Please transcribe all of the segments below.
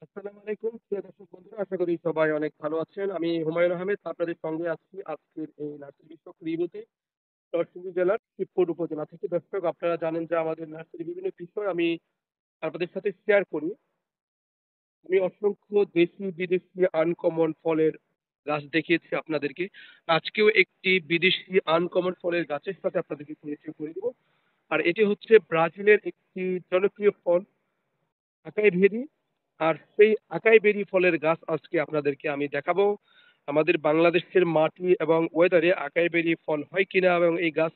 আসসালামু আলাইকুম প্রিয় দর্শক বন্ধুরা, আশা করি সবাই অনেক ভালো আছেন। আমি হুমায়ুন আহমেদ আপনাদের সঙ্গে আছি আজকের এই নার্সারি বিষয়ক রিভিউতে নরসিংদী জেলার শিবপুর উপজেলা থেকে। দর্শক, আপনারা জানেন যে আমাদের নার্সারি বিভিন্ন বিষয় আমি আপনাদের সাথে শেয়ার করি। আমি অসংখ্য দেশি বিদেশি আনকমন ফলের গাছ দেখিয়েছি আপনাদেরকে। আজকেও একটি বিদেশি আনকমন ফলের গাছের সাথে আপনাদেরকে পরিচয় করে দিব। আর এটি হচ্ছে ব্রাজিলের একটি জনপ্রিয় ফল, আকাই ভেরি। আর সেই আকাই বেরি ফলের গাছ আজকে আপনাদেরকে আমি দেখাবো। আমাদের বাংলাদেশের মাটি এবং ওয়েদারে আকাই বেরি ফল হয় কিনা এবং এই গাছ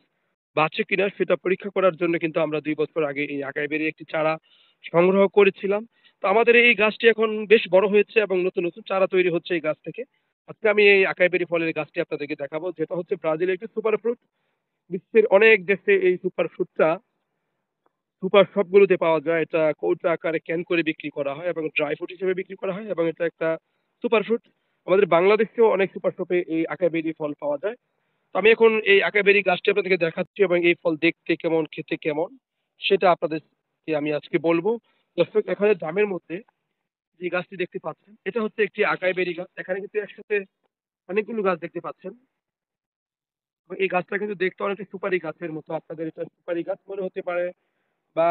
বাঁচে কিনা সেটা পরীক্ষা করার জন্য কিন্তু আমরা 2 বছর আগে এই আকাই বেরি একটি চারা সংগ্রহ করেছিলাম। তো আমাদের এই গাছটি এখন বেশ বড় হয়েছে এবং নতুন নতুন চারা তৈরি হচ্ছে এই গাছ থেকে। আজকে আমি এই আকাই বেরি ফলের গাছটি আপনাদেরকে দেখাবো, যেটা হচ্ছে ব্রাজিলের একটি সুপার ফ্রুট। বিশ্বের অনেক দেশে এই সুপার ফ্রুটটা সুপার শপগুলোতে পাওয়া যায়। এটা কৌটা আকারে ক্যান করে বিক্রি করা হয় এবং ড্রাই ফ্রুট হিসেবে বিক্রি করা হয় এবং এটা একটা সুপার ফ্রুট। আমাদের বাংলাদেশেও অনেক সুপার শপে এই আকাবেরি ফল পাওয়া যায়। তো আমি এখন এই আকাবেরি গাছটি আপনাদেরকে দেখাচ্ছি এবং এই ফল দেখতে কেমন, খেতে কেমন সেটা আপনাদেরকে আমি আজকে বলবো। দর্শক, এখানে ড্রামের মধ্যে যে গাছটি দেখতে পাচ্ছেন এটা হচ্ছে একটি আকাইবেরি গাছ। এখানে কিন্তু একসাথে অনেকগুলো গাছ দেখতে পাচ্ছেন এবং এই গাছটা কিন্তু দেখতে অনেকটা সুপারি গাছের মতো। আপনাদের এটা সুপারি গাছ মনে হতে পারে, বা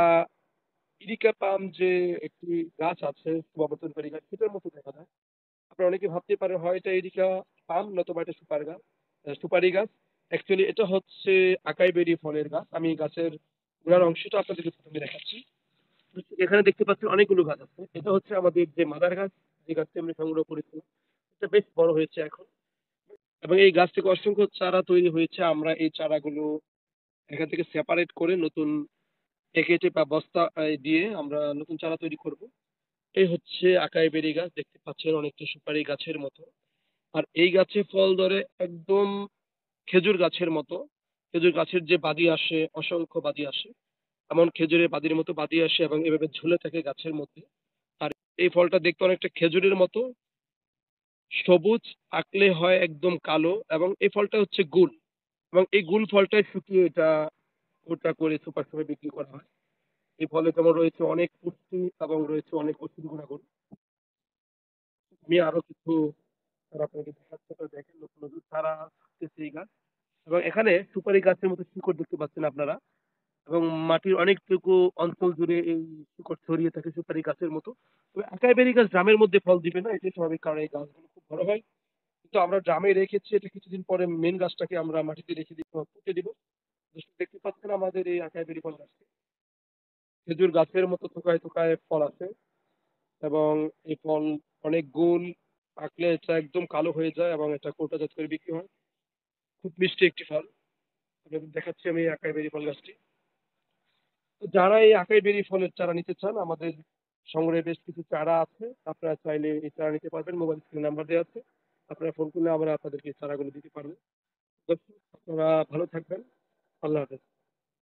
ইরিকা পাম যে একটি গাছ আছে সুবাবতনকারী গাছ, সেটার মতো দেখা যায়। আপনারা অনেকে ভাবতে পারেন হয় এটা ইরিকা পাম নতুবা এটা সুপার গাছ, সুপারি গাছ। অ্যাকচুয়ালি এটা হচ্ছে আকাই বেরি ফলের গাছ। আমি এই গাছের গোড়ার অংশটা আপনাদেরকে প্রথমে দেখাচ্ছি। এখানে দেখতে পাচ্ছেন অনেকগুলো গাছ আছে। এটা হচ্ছে আমাদের যে মাদার গাছ, যে গাছটি আমরা সংগ্রহ করেছিলাম। এটা বেশ বড় হয়েছে এখন এবং এই গাছ থেকে অসংখ্য চারা তৈরি হয়েছে। আমরা এই চারাগুলো এখান থেকে সেপারেট করে নতুন প্যাকেটে বা বস্তা দিয়ে আমরা নতুন চারা তৈরি করব। এই হচ্ছে আকাই বেরি গাছ, দেখতে পাচ্ছেন অনেকটা সুপারি গাছের মতো। আর এই গাছে ফল ধরে একদম খেজুর গাছের মতো। খেজুর গাছের যে বাদি আসে, অসংখ্য বাদি আসে, এমন খেজুরের বাদির মতো বাদি আসে এবং এভাবে ঝুলে থাকে গাছের মধ্যে। আর এই ফলটা দেখতে অনেকটা খেজুরের মতো, সবুজ, পাকলে হয় একদম কালো এবং এই ফলটা হচ্ছে গুল। এবং এই গুল ফলটাই শুকিয়ে এটা ওটা করে সুপার শপে বিক্রি করা হয়। এই ফলে যেমন রয়েছে অনেক পুষ্টি এবং রয়েছে অনেক ওষুধ গুণাগুণ। আমি আরো কিছু চারা আপনাকে দেখাচ্ছি, আপনারা দেখেন নতুন নতুন চারা আসতেছে এই গাছ। এবং এখানে সুপারি গাছের মতো শিকড় দেখতে পাচ্ছেন আপনারা এবং মাটির অনেকটুকু অঞ্চল জুড়ে এই শিকড় ছড়িয়ে থাকে সুপারি গাছের মতো। তবে একাইবেরি গাছ ড্রামের মধ্যে ফল দিবে না, এটাই স্বাভাবিক, কারণ এই গাছগুলো খুব বড় হয়। কিন্তু আমরা ড্রামে রেখেছি, এটা কিছুদিন পরে মেন গাছটাকে আমরা মাটিতে রেখে দিব, পুঁতে দিব। দেখতে পাচ্ছেন আমাদের এই একাইবেরি ফল গাছটি খেজুর গাছের মতো থোকায় থোকায় ফল আছে এবং এই ফল অনেক গুণ, পাকলে এটা একদম কালো হয়ে যায় এবং এটা কৌটাজাত করে বিক্রি হয়। খুব মিষ্টি একটি ফল। আপনাদের দেখাচ্ছি আমি এই আকাই বেরি ফল গাছটি। তো যারা এই আকাই বেরি ফলের চারা নিতে চান, আমাদের সংগ্রহে বেশ কিছু চারা আছে। আপনারা চাইলে এই চারা নিতে পারবেন। মোবাইল স্ক্রিনে নাম্বার দেওয়া আছে, আপনারা ফোন করলে আমরা আপনাদেরকে এই চারাগুলো দিতে পারবো। আপনারা ভালো থাকবেন। আল্লাহ হাফেজ।